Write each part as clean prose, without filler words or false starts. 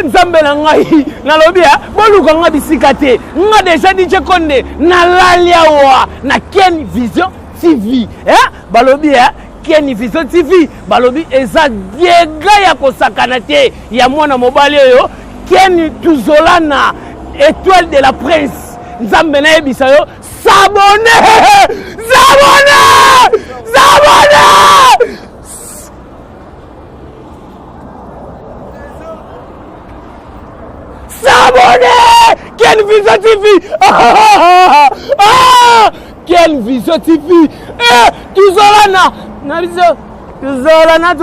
nzambe na ngai nalobi boluka nga bisika te nga déjà DJ Konde na lalia wa na Ken Vision TV balobi Ken Vision TV balobi eza diega ya kosakana te ya mwana mobali oyo Ken Tuzolana étoile de la prince nzambe na yebisa yo s'abonner Ken Vision TV Ken Vision TV Tuzolana na biso Tuzolana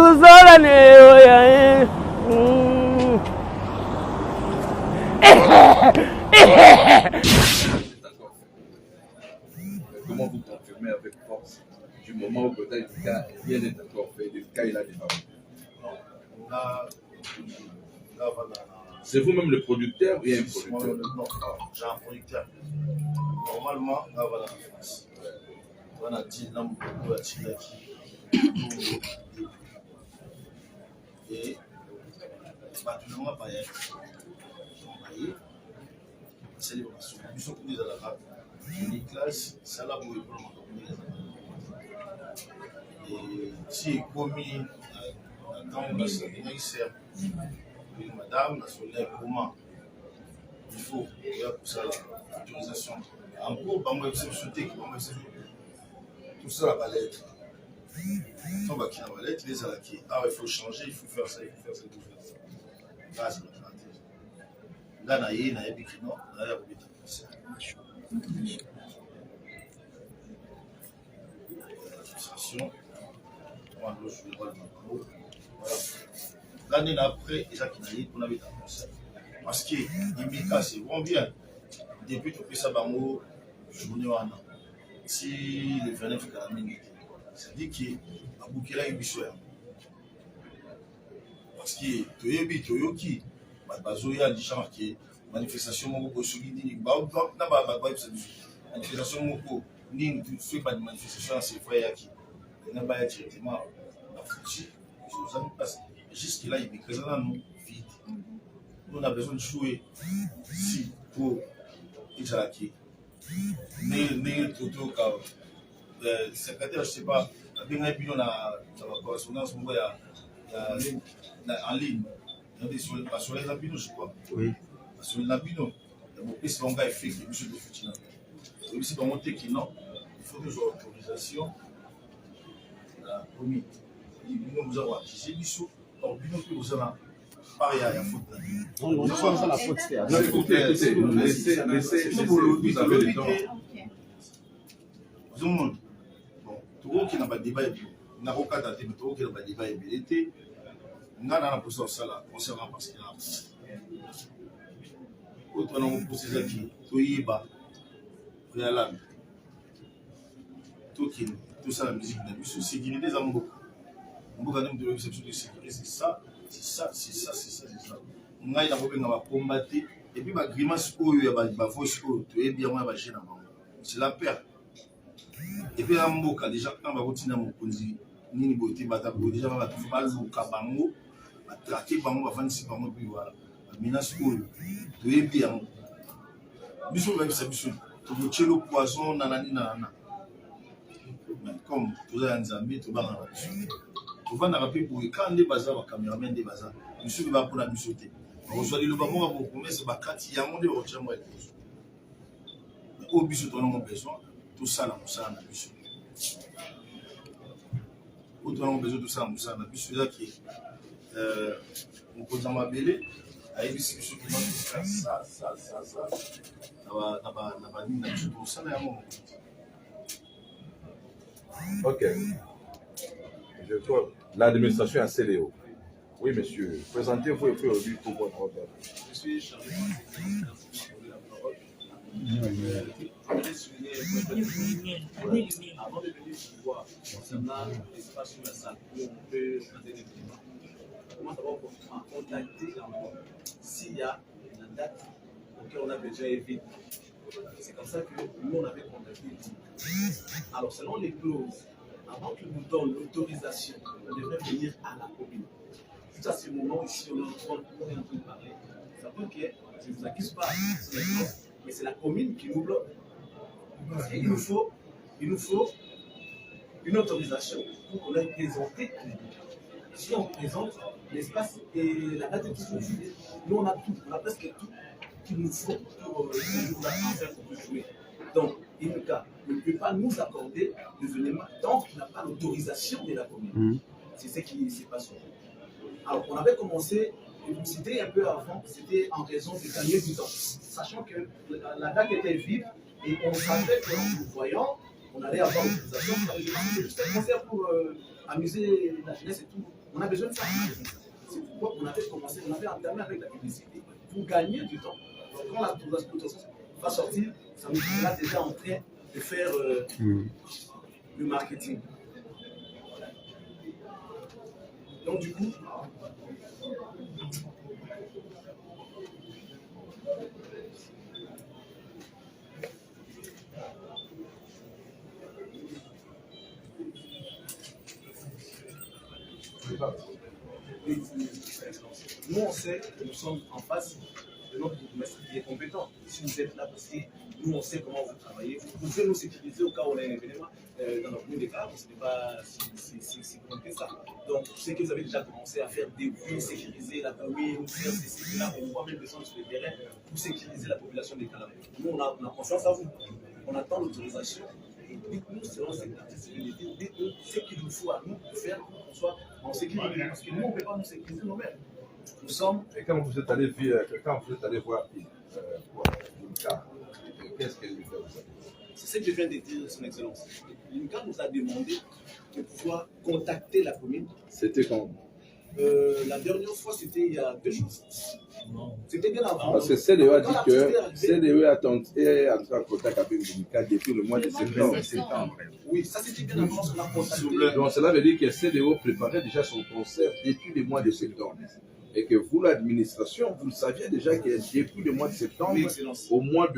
Comment vous confirmez avec force du moment où peut-être rien n'est encore fait, le cas il a démarré? C'est vous-même le producteur ou il y a un producteur? Non, j'ai un producteur. Normalement, là, voilà la France. On a dit l'homme de la Chilaki. Et tout le monde va y aller. C'est les relations. Nous sommes tous les Arabes. Les classes, c'est là pour les problèmes. Et si commis dans la salle, madame, la soleil, comment il faut pour ça l'autorisation. En gros, tout ça la valette. On va qui la valette, les alaki. Ah, il faut changer, il faut faire ça, il faut faire ça, il faut faire ça. Là, c'est notre stratégie. Là, il y a des gens qui n'ont pas de ça. L'administration, on va le jouer. L'année d'après, les gens qui n'ont pas de ça. Parce que l'immigrant, c'est vraiment bien. Depuis tout ça, journée ou un an. Si le 29 minutes, c'est-à-dire qu'il a bouclé la émission. Parce que tu es bien, tu es qui bazoya di genre qui manifestation moko souligner ba na ba manifestation moko ni tu pas de manifestation c'est frère yaki na ba directement la foutu je vous passe jusque là il est présent dans nous vite nous on a besoin de jouer si pour Ijalaki mais tout cas secrétaire je sais pas bien on a correspondance moko ya en ligne. Sur les abinons, je crois. Oui. Sur les abinons, c'est un gars fait que monsieur de Futina. Et aussi, dans mon qui non, il faut des autorisations. Promis. Nous avons accusé Bissou. Donc, nous avons pareil à la faute. On a la faute. Écoutez, vous avez le temps. Tout le monde. Bon, tout le monde qui n'a pas de débat, n'a aucun date, mais tout le monde qui n'a pas de débat, il était. Nous avons posé ça là, concernant parce qu'il y a autre nous posé ça qui, tout y est bas, préalable, tout ça la musique de la sécurité, ça beaucoup. On peut de réception de sécurité, c'est ça. Nous avons combattre et puis ma grimace où il y a ma voix où tu es bien moins bâché là. C'est la perte. Et puis la mboka déjà quand on va continuer à mon conduire, ni beauté batabo déjà on va tout faire le kabango. Traquer par moi avant si par moi puis voilà menace où tu es bien bisou même c'est bisou tu tuer le poison nanani nanana comme tu as un zambie tu vas dans la tu vas dans la pays pour quand les bazar wa cameraman des bazar bisou va pour la bisouté on soit le ba moi pour commencer ba kati ya monde au tchamo et au bisou tu as besoin tout ça là na bisou autant on besoin tout ça na bisou là qui on pose ma belle à ici ceux qui vont faire ça ok je crois l'administration a CDO. Oui monsieur, présentez-vous et puis au but pour votre ordre. Je suis chargé avant de venir voir concernant l'espace sur la salle où on peut présenter des documents. Comment d'abord contacter l'endroit s'il y a une date auquel on a déjà évité. C'est comme ça que nous on avait contacté. Alors selon les clauses, avant qu'ils nous donnent l'autorisation, on devrait venir à la commune. Tout à ce moment, ici, on est en train de parler. Ça peut que je ne vous accuse pas, mais c'est la commune qui nous bloque. Il nous faut une autorisation pour qu'on aille présenter. Si on présente l'espace et la date est toujours jouée, nous on a tout, on a presque tout qu'il nous faut pour faire qu'on peut jouer. Donc, IMCA ne peut pas nous accorder l'événement tant qu'il n'a pas l'autorisation de la commune. C'est ce qui s'est passé. Alors, on avait commencé une publicité un peu avant, c'était en raison de gagner du temps, sachant que la date était vive et on savait qu'en nous voyant, on allait avoir l'autorisation. C'est juste un concert pour amuser la jeunesse et tout. On a besoin de ça. C'est pourquoi on avait commencé, on avait entamé avec la publicité pour gagner du temps. Donc, quand l'autorisation va sortir, ça nous sera déjà en train de faire le marketing. Donc, du coup, nous, on sait que nous sommes en face de notre bourgmestre qui est compétent. Si vous êtes là, parce que nous, on sait comment vous travaillez, vous pouvez nous sécuriser au cas où on a un événement. Dans notre commune des cadres, ce n'est pas si compliqué que ça. Donc, je sais que vous avez déjà commencé à faire des vues, sécuriser la commune, faire ces là, on voit même des gens sur le terrain pour sécuriser la population des cadres. Nous, on a confiance à vous. On attend l'autorisation. Et dites-nous, selon cette accessibilité, dites-nous ce qu'il nous faut à nous pour faire pour qu'on soit en sécurité. Parce que nous, on ne peut pas nous sécuriser nous-mêmes. Nous sommes. Et quand vous êtes allé voir IMCA, qu'est-ce qu'elle lui fait vous savez? C'est ce que je viens de dire, Son Excellence. L'IMCA nous a demandé de pouvoir contacter la commune. C'était quand? La dernière fois, c'était il y a 2 jours. C'était bien avant. Parce que CDE a dit que CDE est entré en contact avec l'IMCA depuis le mois de septembre. Oui, ça c'était bien avant qu'on a contacté. Donc cela veut dire que CDE préparait déjà son concert depuis le mois de septembre. Et que vous, l'administration, vous le saviez déjà que depuis le mois de septembre, au mois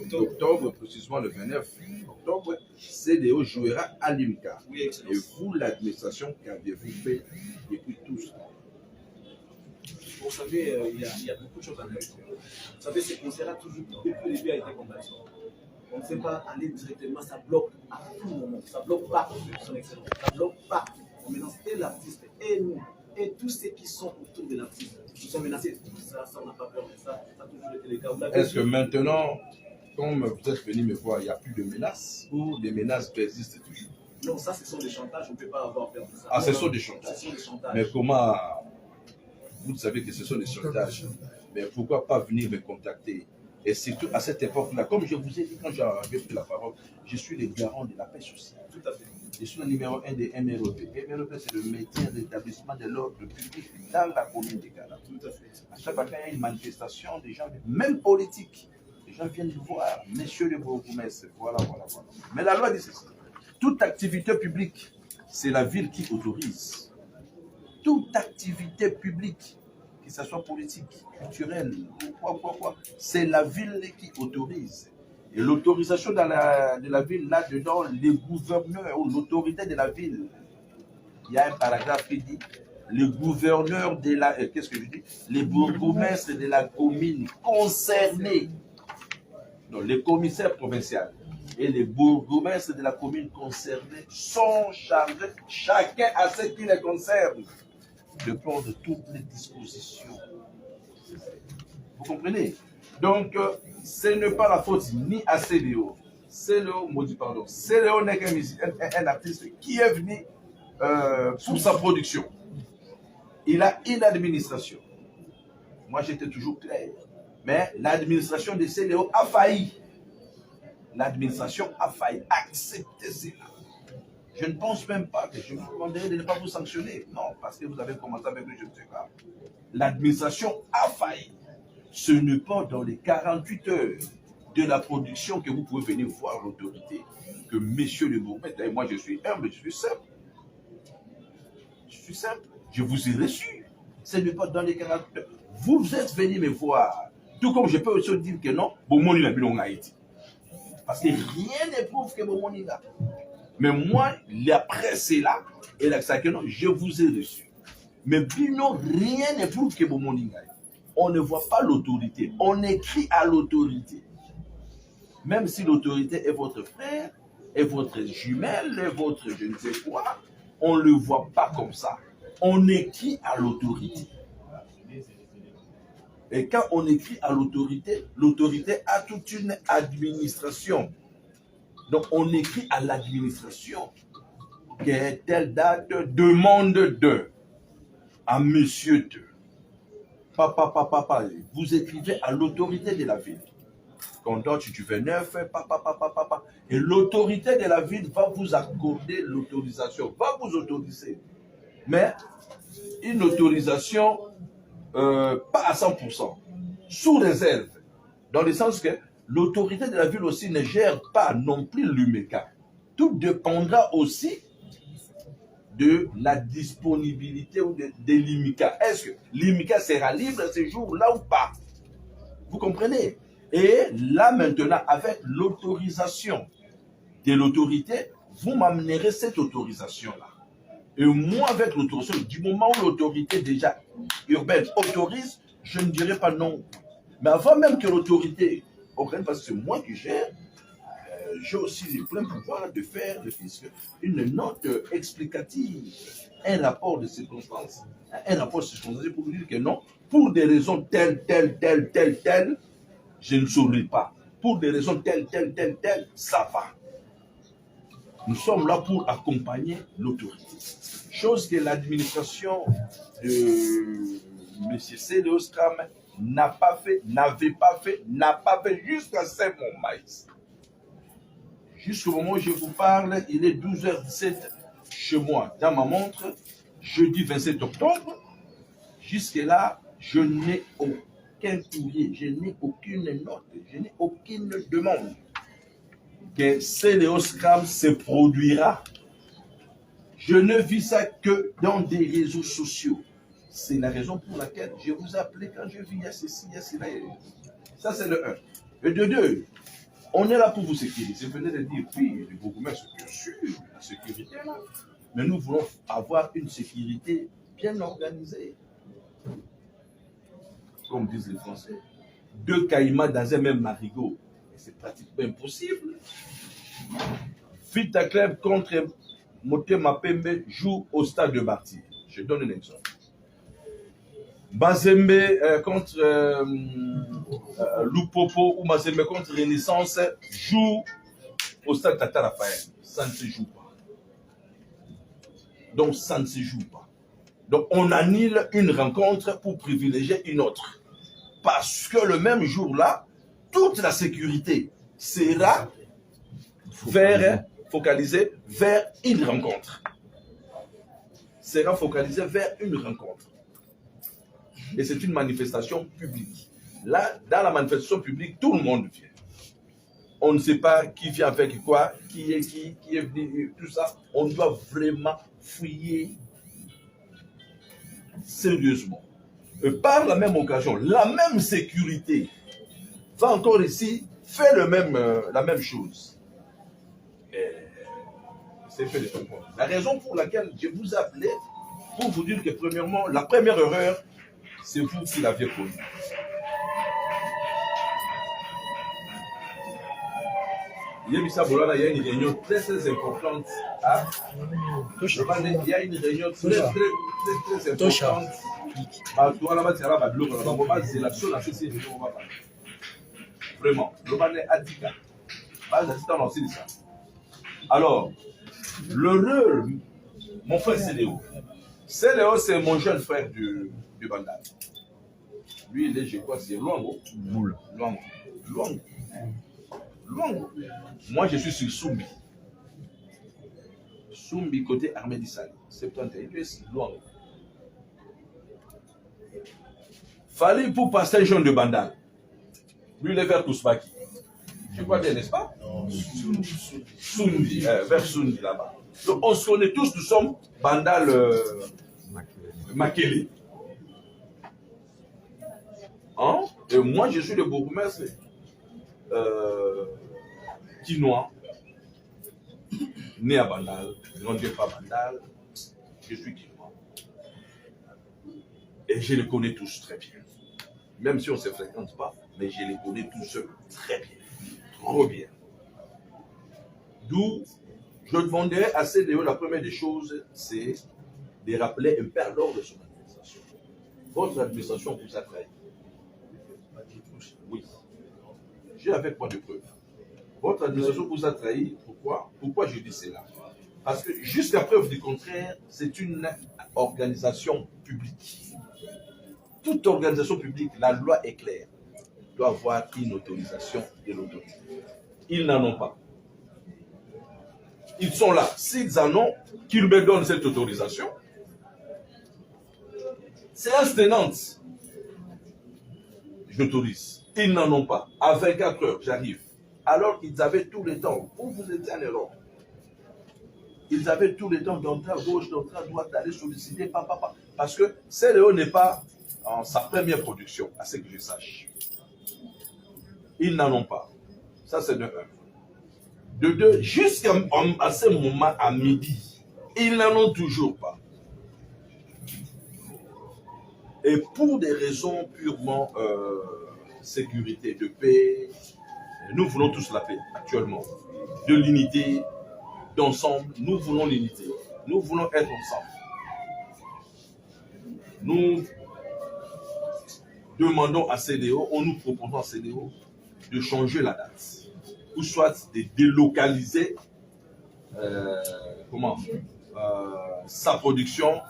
d'octobre, précisément le 29 octobre, CDE jouera à l'IMCA. Oui, et vous, l'administration, qu'avez-vous fait depuis tout ce temps? Vous savez, il y a beaucoup de choses à dire. Vous savez, ces concerts-là, toujours, depuis le début, a été combattu. On ne sait pas aller directement, ça bloque à tout moment. Ça bloque partout, Son Excellence. Ça bloque partout. On menace et l'artiste et nous. Et tous ceux qui sont autour de l'artiste, qui sont menacés, tout ça, on n'a pas peur de ça, ça a toujours été le cas. Est-ce que maintenant, comme vous êtes venu me voir, il n'y a plus de menaces ou les menaces persistent toujours? Non, ça, ce sont des chantages, on ne peut pas avoir peur de ça. Ah, ce sont des chantages. Mais comment, vous savez que ce sont des chantages, mais pourquoi pas venir me contacter? Et surtout à cette époque-là, comme je vous ai dit quand j'avais pris la parole, je suis le garant de la paix sociale. Tout à fait. Je suis le numéro 1 des MREP. MREP, c'est le maintien d'établissement de l'ordre public dans la commune de Ghana. Tout à fait. À chaque fois qu'il y a une manifestation, des gens, même politiques, les gens viennent nous voir, messieurs les bourgmestres, voilà. Mais la loi dit ceci. Toute activité publique, c'est la ville qui autorise. Toute activité publique, que ce soit politique, culturelle, quoi, c'est la ville qui autorise. Et l'autorisation de la ville, là-dedans, les gouverneurs ou l'autorité de la ville, il y a un paragraphe qui dit le gouverneur de la. Qu'est-ce que je dis? Les bourgmestres de la commune concernée, donc les commissaires provinciaux et les bourgmestres de la commune concernée sont chargés, chacun à ce qui les concerne, de prendre toutes les dispositions. Vous comprenez? Donc, ce n'est pas la faute ni à CDO. CDO n'est qu'un artiste qui est venu pour sa production. Il a une administration. Moi, j'étais toujours clair. Mais l'administration de CDO a failli. L'administration a failli accepter cela. Je ne pense même pas que je vous demanderai de ne pas vous sanctionner. Non, parce que vous avez commencé avec le je ne sais pas. L'administration a failli. Ce n'est pas dans les 48 heures de la production que vous pouvez venir voir l'autorité que messieurs le bourgmestre, et moi je suis humble, je suis simple. Je vous ai reçu. Ce n'est pas dans les 48 heures. Vous êtes venu me voir. Tout comme je peux aussi dire que non, Bomoni n'a plus en Haïti. Parce que rien ne prouve que Bomoni là. Mais moi, la presse est là, et là, ça que non, je vous ai reçu. Mais Bino, rien ne prouve que Bomoninga. On ne voit pas l'autorité. On écrit à l'autorité. Même si l'autorité est votre frère, est votre jumelle, est votre je ne sais quoi, on ne le voit pas comme ça. On écrit à l'autorité. Et quand on écrit à l'autorité, l'autorité a toute une administration. Donc on écrit à l'administration que telle date demande de à monsieur de papa. Vous écrivez à l'autorité de la ville. Quand tu fais 9, papa. Et l'autorité de la ville va vous accorder l'autorisation, va vous autoriser. Mais une autorisation pas à 100%, sous réserve. Dans le sens que l'autorité de la ville aussi ne gère pas non plus l'UMECA. Tout dépendra aussi de la disponibilité de l'IMICA. Est-ce que l'IMICA sera libre ce jour-là ou pas? Vous comprenez? Et là maintenant, avec l'autorisation de l'autorité, vous m'amènerez cette autorisation-là. Et moi, avec l'autorisation, du moment où l'autorité déjà urbaine autorise, je ne dirai pas non. Mais avant même que l'autorité organise, parce que c'est moi qui gère, j'ai aussi le plein pouvoir de faire le fisc une note explicative, un rapport de circonstances, pour vous dire que non, pour des raisons telles, je ne saurais pas. Pour des raisons telles, ça va. Nous sommes là pour accompagner l'autorité. Chose que l'administration de M. Céléos Kram n'a pas fait jusqu'à ce moment. Jusqu'au moment où je vous parle, il est 12h17 chez moi, dans ma montre, jeudi 27 octobre. Jusque-là, je n'ai aucun courrier, je n'ai aucune note, je n'ai aucune demande que Céléos Kram se produira. Je ne vis ça que dans des réseaux sociaux. C'est la raison pour laquelle je vous ai appelé quand je vis, il y a ceci, il y a cela. Ça, c'est le 1. Et de 2, on est là pour vous sécuriser. Je venais de dire, oui, les bourgmestres, bien sûr, la sécurité est là. Mais nous voulons avoir une sécurité bien organisée. Comme disent les Français. 2 caïmans dans un même marigot. C'est pratiquement impossible. Vita Club contre Motema Pembe joue au stade de Martyr. Je donne un exemple. Mazembe contre Lupopo ou Mazembe contre Renaissance joue au stade Tata Raphaël. Ça ne se joue pas. Donc ça ne se joue pas. Donc on annule une rencontre pour privilégier une autre. Parce que le même jour-là, toute la sécurité sera focalisée vers une rencontre. Sera focalisée vers une rencontre. Et c'est une manifestation publique. Là, dans la manifestation publique, tout le monde vient. On ne sait pas qui vient avec quoi, qui est venu, tout ça. On doit vraiment fouiller sérieusement. Et par la même occasion, la même sécurité va encore ici faire la même chose. C'est fait de comprendre. La raison pour laquelle je vous ai appelé, pour vous dire que premièrement, la première erreur, c'est vous qui l'aviez connue. Il y a une réunion très importante. Hein? Il y a une réunion très importante. Vraiment. Alors, l'heureux, mon frère Céléo. Céléo, c'est mon jeune frère du Bandal. Lui, il est, je crois, c'est Luango. Luango. Moi, je suis sur Soumbi. Soumbi, côté Armée d'Issali. 71, Luango. Fallait pour passer un jeune de Bandal. Lui, il est vers Kousbaki. Tu vois bien, n'est-ce pas? Soumbi, vers Soumbi, là-bas. Donc, on se connaît tous, nous sommes Bandal Makele. Hein? Et moi, je suis le bourgmestre Kinois, né à Bandal, grandi pas Bandal, je suis Kinois. Et je les connais tous très bien. Même si on ne se fréquente pas, mais je les connais tous très bien. Trop bien. D'où je demanderais à CDO, la première des choses, c'est de rappeler un peu lors de son administration. Votre administration vous a trahi. Oui. J'ai avec moi de preuves. Votre administration vous a trahi. Pourquoi? Pourquoi je dis cela? Parce que jusqu'à preuve du contraire, c'est une organisation publique. Toute organisation publique, la loi est claire, doit avoir une autorisation de l'autorité. Ils n'en ont pas. Ils sont là. S'ils en ont, qu'ils me donnent cette autorisation. Séance tenante. J'autorise. Ils n'en ont pas. À 24 heures, j'arrive. Alors qu'ils avaient tout le temps. Vous étiez en erreur. Ils avaient tout le temps d'entrer à gauche, d'entrer à droite, d'aller solliciter, papa. Parce que CLO n'est pas en sa première production, à ce que je sache. Ils n'en ont pas. Ça, c'est de 1. De 2, jusqu'à ce moment, à midi, ils n'en ont toujours pas. Et pour des raisons purement sécurité, de paix, nous voulons tous la paix actuellement, de l'unité, d'ensemble, nous voulons l'unité, nous voulons être ensemble. Nous demandons à CDO, on nous proposons à CDO de changer la date, ou soit de délocaliser sa production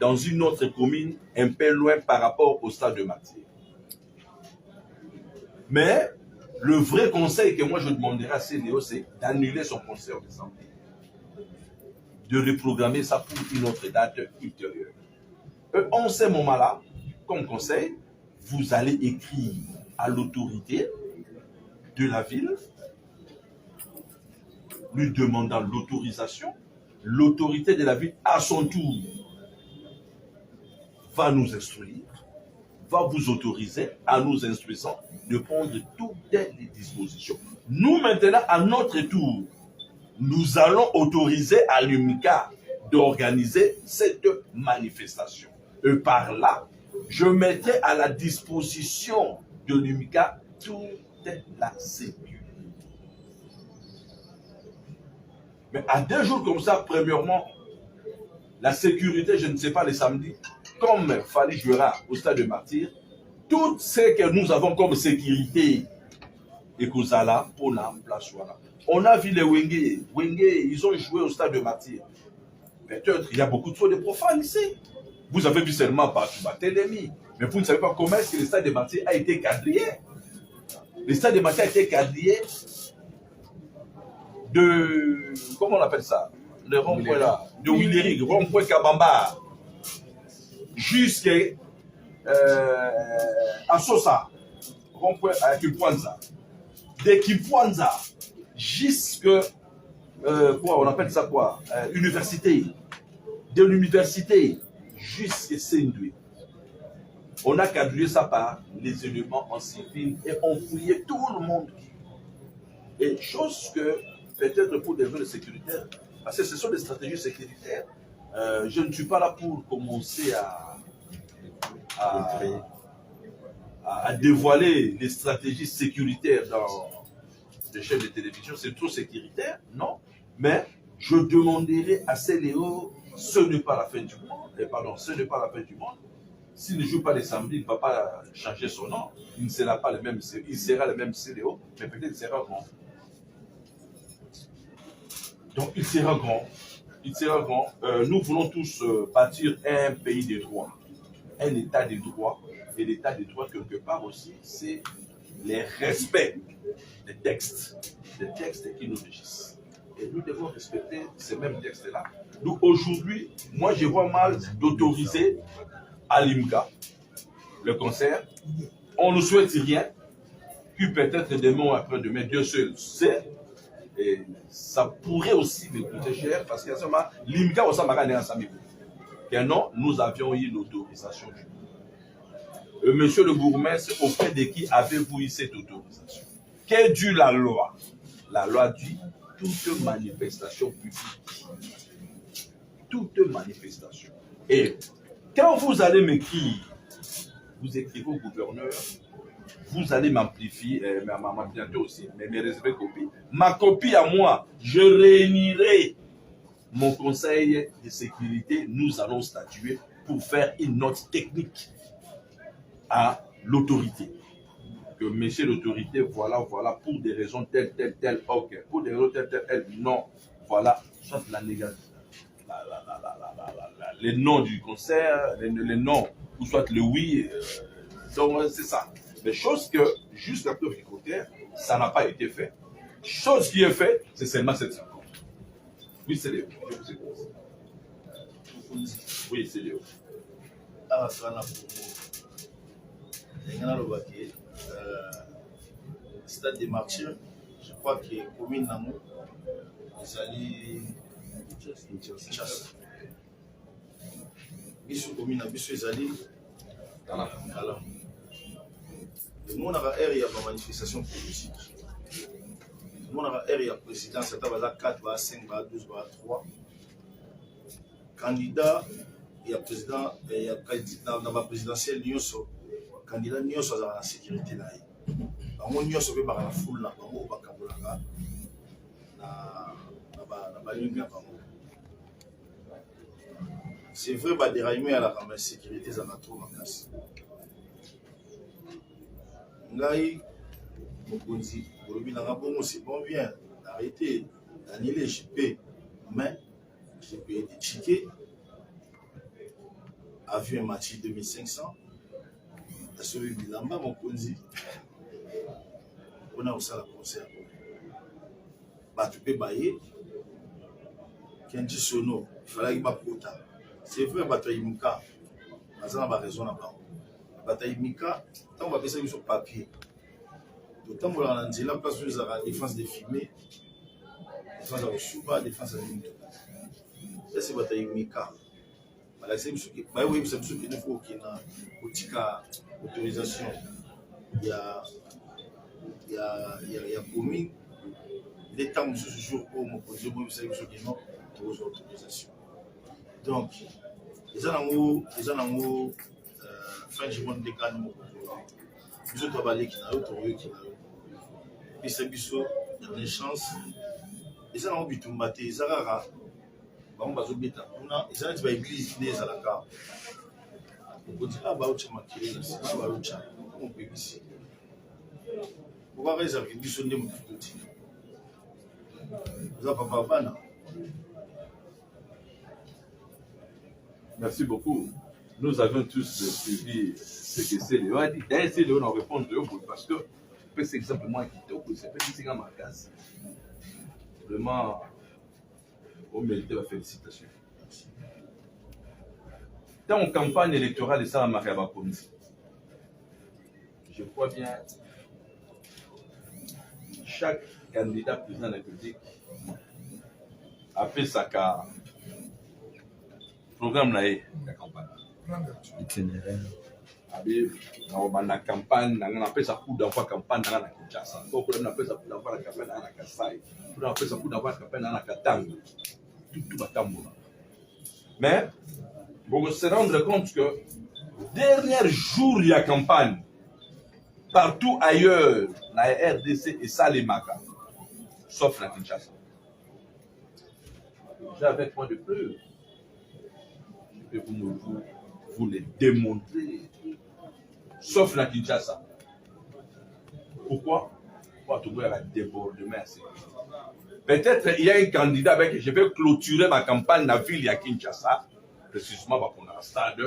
dans une autre commune un peu loin par rapport au stade de Martyr. Mais le vrai conseil que moi je demanderai à CDO, c'est d'annuler son concert de samedi, de reprogrammer ça pour une autre date ultérieure. En ce moment-là, comme conseil, vous allez écrire à l'autorité de la ville, lui demandant l'autorisation. L'autorité de la ville, à son tour, va nous instruire, va vous autoriser à nous instruisant de prendre toutes les dispositions. Nous, maintenant, à notre tour, nous allons autoriser à l'UMICA d'organiser cette manifestation. Et par là, je mettrai à la disposition de l'UMICA toute la sécurité. Mais à 2 jours comme ça, premièrement, la sécurité, je ne sais pas, les samedis, comme Fali Jura au stade de Martyr, tout ce que nous avons comme sécurité, et Kozala, Pona, Plaswara. On a vu les Wenge. Wenge, ils ont joué au stade de Martyr. Peut-être il y a beaucoup trop de profanes ici. Vous avez vu seulement par Télémi. Mais vous ne savez pas comment est-ce que le stade de Martyr a été quadrillé. Le stade de Martyr a été quadrillé de... Comment on appelle ça? Le rond-point là. De Willerig, rond-point Kabamba. Jusqu'à Sosa. Rond-point à Kipwanza. De Kipwanza jusqu'à... quoi, on appelle ça quoi? Université. De l'université jusqu'à Saint-Louis. On a quadrillé ça par les éléments en civil et on fouillait tout le monde. Et chose que, peut-être pour des raisons sécuritaires, parce que ce sont des stratégies sécuritaires, je ne suis pas là pour commencer à dévoiler les stratégies sécuritaires dans des chaînes de télévision, c'est trop sécuritaire, non. Mais je demanderai à CDO, ce n'est pas la fin du monde, pardon, ce n'est pas la fin du monde. S'il ne joue pas les samedis, il ne va pas changer son nom. Il ne sera pas le même, il sera le même CDO, mais peut-être il sera grand. Donc il sera grand. Il sera grand. Nous voulons tous bâtir un pays de droit, un état de droit. Et l'état de droit, quelque part aussi, c'est le respect des textes qui nous régissent. Et nous devons respecter ces mêmes textes-là. Donc aujourd'hui, moi je vois mal d'autoriser à l'IMCA le concert. On ne souhaite rien, puis peut-être demain ou après-demain, Dieu seul sait. Et ça pourrait aussi me coûter cher parce qu'à ce moment, l'IMCA aussi m'a gagné un sami. Et non, nous avions eu l'autorisation du monsieur le bourgmestre, auprès de qui avez-vous eu cette autorisation? Qu'est dû la loi? La loi dit toute manifestation publique. Toute manifestation. Et quand vous allez m'écrire vous écrivez au gouverneur, vous allez m'amplifier, m'amplifier aussi, mais me réserver copie. Ma copie à moi, je réunirai mon conseil de sécurité, nous allons statuer pour faire une note technique à l'autorité. Que monsieur l'autorité, voilà, pour des raisons telles, ok. Pour des raisons telles, non. Voilà, soit la négation. Les noms du concert, les noms, ou soit le oui. Donc, c'est ça. Mais chose que, jusqu'à preuve du contraire, ça n'a pas été fait. Chose qui est faite, c'est seulement 750. Oui, c'est Léo. Oui, c'est Léo. Ah, ça n'a pas. Stade des martyrs, je crois que commune Namou, ils allaient chasse. Biso commune Biso ils allaient Kala. Nous on a area de manifestation politique. Nous on a area président, ça va 4, 5, 12, 3. Candidat et président et dans la présidentielle Nyoso, candidat Nyoso à la sécurité là. Bango Nyoso be ba la foule na bango ba kabulanga na balinga bango. C'est vrai ba déraillement à la sécurité ça va trop makasi. Ngai mokonzi bolobi na bongo c'est bon bien arrêtez annuler JP mais JP est ticket avion Machi 2500 à celui de Lamba mokonzi on a aussi la concert Batupé Baye Kenji Sono il fallait qu'il m'apporta c'est vrai bataille Mika ça n'a pas raison là bas bataille Mika tant on va passer sur papier d'autant qu'on a dit la place où la défense des filmés défense à Osuba défense à Nimto ça c'est bataille Mika voilà c'est monsieur qui bah oui c'est monsieur qui ne faut qu'il y a autorisation il y a commune l'état de ce jour pour mon projet pour monsieur qui non aux autorisations donc les gens fin du monde des cas nous nous autres balais qui n'a autre qui n'a et c'est biso des chances les gens ont bitumbaté les arara on va zobeta on a ils ont dit église des alaka on dit ah bah au chama qui c'est pas au chama on peut ici on va réserver biso ndem tout ça papa bana. Merci beaucoup. Nous avons tous suivi ce que c'est Léo a dit. D'ailleurs, c'est Léo nous répond parce que c'est simplement quitter au c'est pas si ma case. Vraiment, on mérite la félicitation. Dans une campagne électorale, ça m'a fait comme ça. Je crois bien, chaque candidat président de la République a fait sa carte. Programme là la campagne. Itinéraire. La campagne, on appelle ça coup d'envoi campagne dans la Kinshasa. On appelle ça coup d'envoi la campagne dans la Kasaï. On appelle ça coup d'envoi la campagne dans la Katanga. Tout va tambour. Mais, pour se rendre compte que dernier jour il y a campagne, partout ailleurs, la RDC et Salemaka, sauf la Kinshasa. J'avais point de preuve. Je peux vous les démontrer. Sauf la Kinshasa. Pourquoi? Pour trouver un débordement. Peut-être il y a un candidat avec qui je vais clôturer ma campagne dans la ville de Kinshasa, précisément pour un stade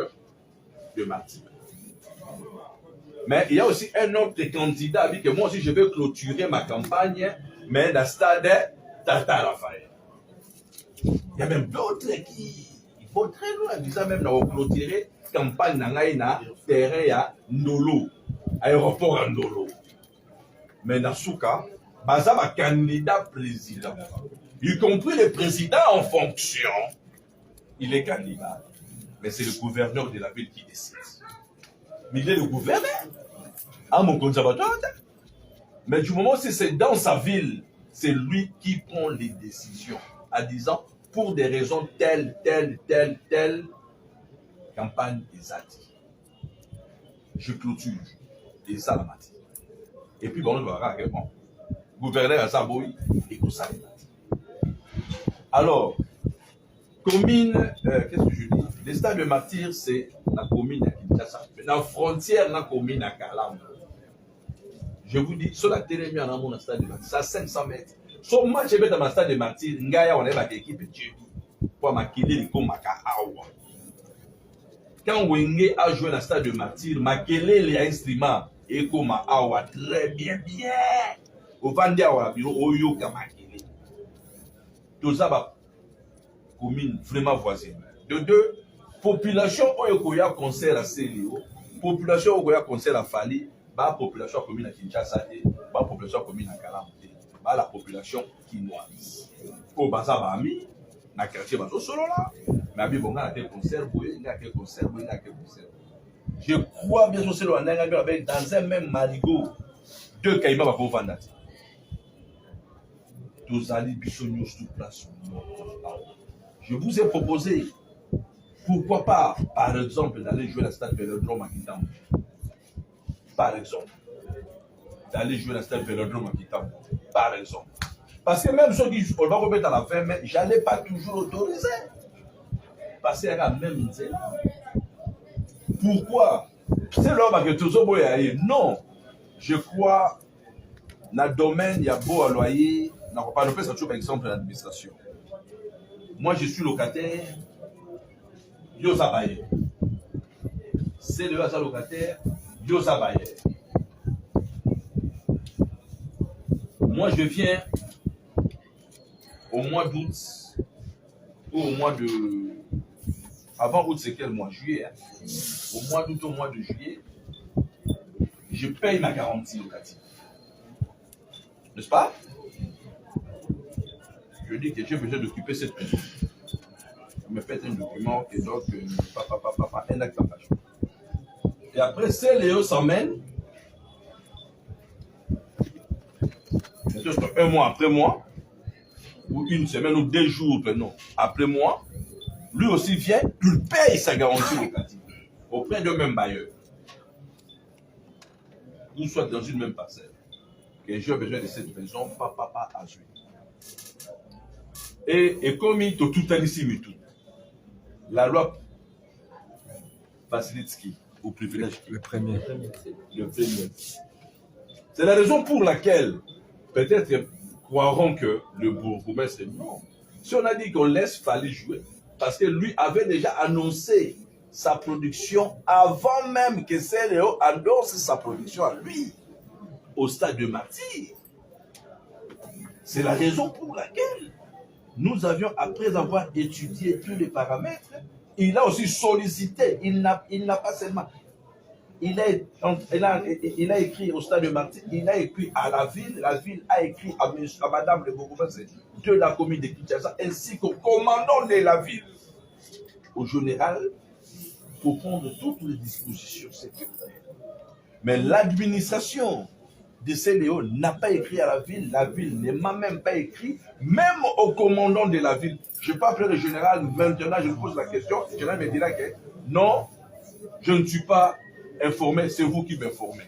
de Martinique. Mais il y a aussi un autre candidat avec qui moi aussi je vais clôturer ma campagne, mais dans le stade Tata Raphaël. Il y a même d'autres qui vont très loin, disant même dans clôturer campagne dans le terrain à Ndolo, aéroport à Ndolo. Mais dans ce cas, Baza va candidat président, y compris le président en fonction, il est candidat. Mais c'est le gouverneur de la ville qui décide. Mais il est le gouverneur. À mon conservateur. Mais du moment où c'est dans sa ville, c'est lui qui prend les décisions. En disant, pour des raisons telles, campagne des actes. je clôture. Et ça, la matière. Et puis, bon, on va voir bon. Gouverneur à Saboui, et comme ça, alors, commune, qu'est-ce que je dis? Le stade de martyr, c'est la commune à Kinshasa. La frontière, la commune à Kalam. Je vous dis, sur la télé, il y a un stade de martyr, c'est à 500 mètres. Sur moi, je vais dans le stade de martyr, Ngaya, on est avec l'équipe de Dieu. Pour m'acquérir comme Makahawa. Quand Wenge a joué dans le stade de martyr, Makele les instruments, et comme Awa, très bien, bien. Au Vandiawa, au Yoka Makele. Tout ça va. Commune vraiment voisine. De deux, population Oyokoya concert à Célio, population Oyokoya concert à Fali, bah population commune à Kinshasa, bah population commune à Kalamte, bah la population quinoise. Au Baza Bami, na quartier Bazo solo là, mais abi bonga na quel concert, boye, na quel concert, boye, na quel concert. Je crois bien sûr c'est le avec dans un même marigot, deux caïmans va pouvoir vendre. Tous allez bisognos sous place. Je vous ai proposé, pourquoi pas, par exemple, d'aller jouer la stade Vélodrome à Kitambo. Par exemple. D'aller jouer la stade Vélodrome à Kitambo. Par exemple. Parce que même ceux qui on va remettre à la fin, mais je n'allais pas toujours autoriser. Parce qu'il y a la même idée. Pourquoi? C'est l'homme que tout le monde a. Non. Je crois, dans le domaine, il y a beau à loyer. On ne va pas le faire, c'est un exemple de l'administration. Moi, je suis locataire. Yosa Baye. C'est le hasard locataire. Yosa Baye. Moi, je viens au mois d'août ou au mois de. Avant août, c'est quel mois? Juillet. Hein? Au mois d'août, au mois de juillet, je paye ma garantie locative. N'est-ce pas? Je dis que j'ai besoin d'occuper cette maison. Vous me faites un document et donc un acte d'engagement. Et après, c'est Léo s'emmène. Un mois après moi, ou une semaine ou 2 jours après moi, lui aussi vient, il paye sa garantie locative auprès d'un même bailleur. Ou soit dans une même parcelle. Que j'ai besoin de cette maison, papa à jouer. Et comme il tout a ici, tout. La loi facilite qui au privilège. Le premier. Le premier. C'est la raison pour laquelle peut-être croiront que le bourgmestre est non. Si on a dit qu'on laisse Fali jouer, parce que lui avait déjà annoncé sa production avant même que Céléo annonce sa production à lui, au stade de martyr. C'est la raison pour laquelle nous avions, après avoir étudié tous les paramètres, il a aussi sollicité, il n'a pas seulement, il a écrit au stade de martyr, il a écrit à la ville a écrit à madame le bourgmestre de la commune de Kinshasa, ainsi qu'au commandant de la ville, au général, pour prendre toutes les dispositions sécuritaires. Mais l'administration de Céléo n'a pas écrit à la ville ne m'a même pas écrit, même au commandant de la ville. Je ne vais pas appeler le général, maintenant je pose la question, le général me dira que non, je ne suis pas informé, c'est vous qui m'informez.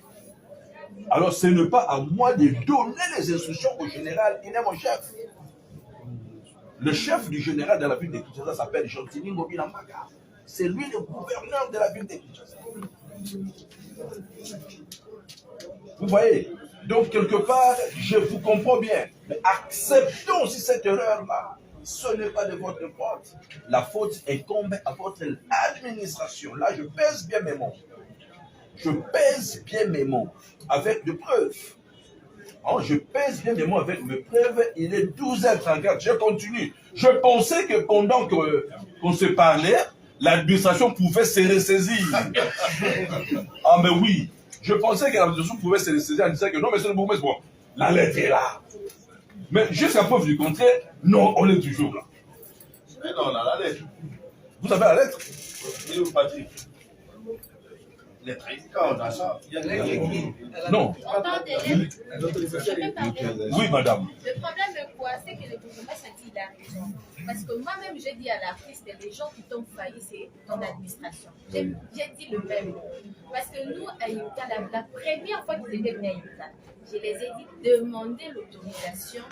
Alors ce n'est pas à moi de donner les instructions au général, il est mon chef. Le chef du général de la ville de Kinshasa s'appelle Jontini Mobila Maga. C'est lui le gouverneur de la ville de Kinshasa. Vous voyez? Donc, quelque part, je vous comprends bien. Mais acceptons aussi cette erreur-là. Ce n'est pas de votre faute. La faute incombe à votre administration. Là, je pèse bien mes mots. Je pèse bien mes mots avec des preuves. Oh, je pèse bien mes mots avec mes preuves. Il est 12h34. Je continue. Je pensais que pendant qu'on se parlait, l'administration pouvait se ressaisir. Ah, mais oui. Je pensais que l'administration pouvait se ressaisir en disant que non, monsieur le bourgmestre, bon, la lettre est là. Mais jusqu'à preuve du contraire, non, on est toujours là. Mais non, on a la lettre. Vous avez la lettre? Et vous Patrick? Lettre. Quand on a ça, il y a des lettres. Non. Oui, madame. Le problème est quoi? C'est que le bourgmestre a dit la raison. Parce que moi-même, j'ai dit à l'artiste, les gens qui t'ont failli, c'est ton administration. J'ai dit le même. Parce que nous, à Yuka, la première fois qu'ils étaient venus à Yuka, je les ai dit demander l'autorisation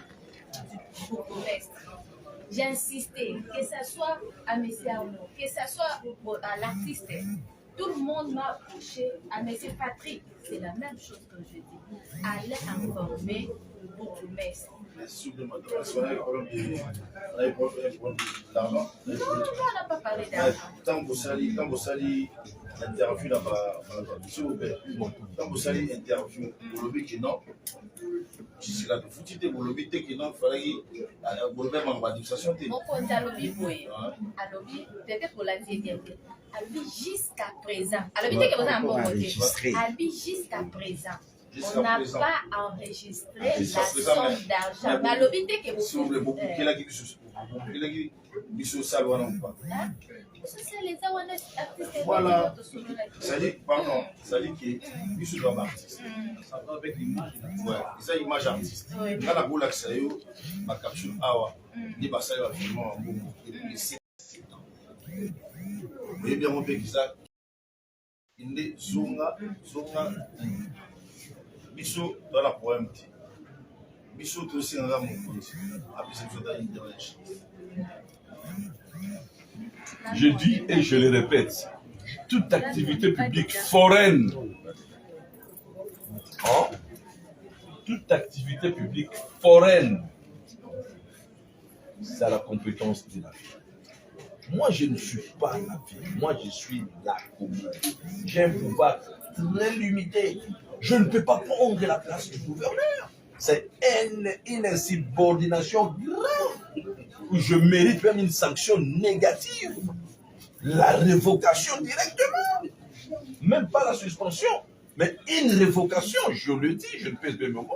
du bourgmestre. J'ai insisté, que ce soit à M. Arnaud, que ce soit à l'artiste, tout le monde m'a approché, à M. Patrick. C'est la même chose que je dis. Allez informer le bourgmestre. S'il vous plaît, on a un problème d'argent. Non, on n'a pas parlé d'argent. Tant que vous salez interview là-bas, s'il vous plaît, tant que vous salez interview, vous lobby qui non, c'est là que vous dites, vous lobby qui non, il fallait vous lobby en administration. Mon compte à lobby, oui. À lobby, peut-être pour la dire. À lobby jusqu'à présent. À lobby, que vous avez un bon côté. À lobby jusqu'à présent. On n'a pas enregistré la somme d'argent. Mais à lobby, que vous. S'il vous plaît, beaucoup qui l'a dit, Bissot Salwa non pas. Voilà. Ça dit, pardon, ça dit que Bissot doit être artiste. Ça va avec l'image. Ouais, ça image artiste. Quand la boule accès, ma capture, ni ma salle vraiment un bon mot. Et bien, mon pays, ça, il est zonga, Bissot dans la poème. Bissot aussi un rame au police. Après, c'est Bissot dans l'intervention. Je dis et je le répète, toute activité publique foraine, toute activité publique foraine, c'est à la compétence de la ville. Moi, je ne suis pas la ville, moi, je suis la commune. J'ai un pouvoir très limité. Je ne peux pas prendre la place du gouverneur. C'est une insubordination grave. Je mérite même une sanction négative. La révocation directement. Même pas la suspension, mais une révocation, je le dis, je ne pèse pas mes mots.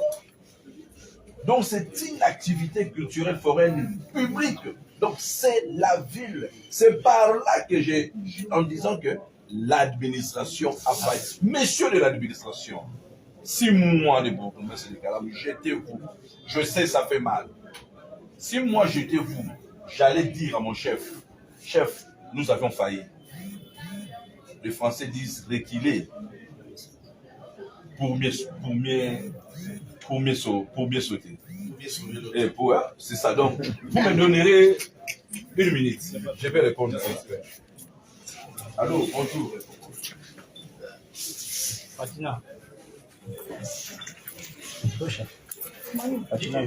Donc c'est une activité culturelle foraine publique. Donc c'est la ville. C'est par là que j'ai, en disant que l'administration a failli. Messieurs de l'administration, si moi, les bourgmestres de Calam, j'étais vous, je sais ça fait mal. Si moi j'étais vous, j'allais dire à mon chef, chef, nous avions failli. Les Français disent reculer pour mieux sauter. Et pour c'est ça. Donc, vous me donnerez une minute. Je vais répondre à ça. Allô, bonjour. Fatina. Fatina.